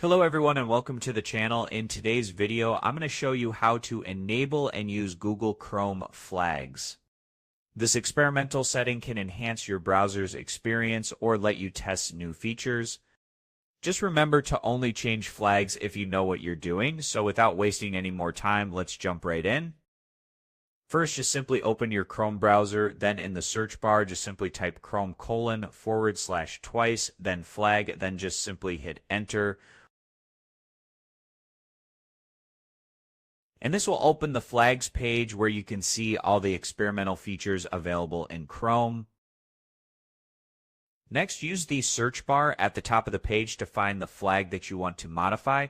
Hello everyone and welcome to the channel. In today's video, I'm going to show you how to enable and use Google Chrome flags. This experimental setting can enhance your browser's experience or let you test new features. Just remember to only change flags if you know what you're doing. So without wasting any more time, let's jump right in. First, just simply open your Chrome browser, then in the search bar, just simply type Chrome://twice, then flag, then just simply hit enter. And this will open the flags page where you can see all the experimental features available in Chrome. Next, use the search bar at the top of the page to find the flag that you want to modify.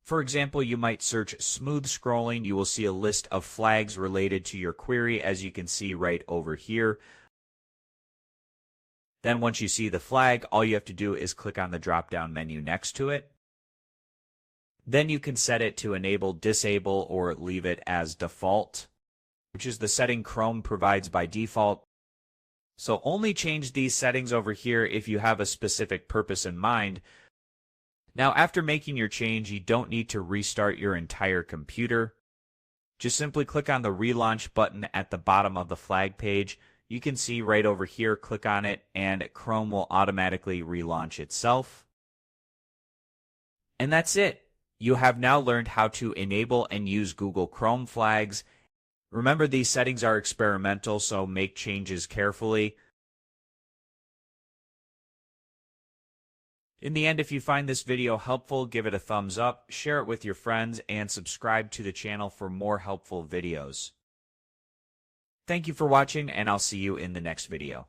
For example, you might search smooth scrolling. You will see a list of flags related to your query, as you can see right over here. Then once you see the flag, all you have to do is click on the drop-down menu next to it. Then you can set it to enable, disable, or leave it as default, which is the setting Chrome provides by default. So only change these settings over here if you have a specific purpose in mind. Now, after making your change, you don't need to restart your entire computer. Just simply click on the Relaunch button at the bottom of the flag page. You can see right over here, click on it, and Chrome will automatically relaunch itself. And that's it. You have now learned how to enable and use Google Chrome flags. Remember, these settings are experimental, so make changes carefully. In the end, if you find this video helpful, give it a thumbs up, share it with your friends, and subscribe to the channel for more helpful videos. Thank you for watching, and I'll see you in the next video.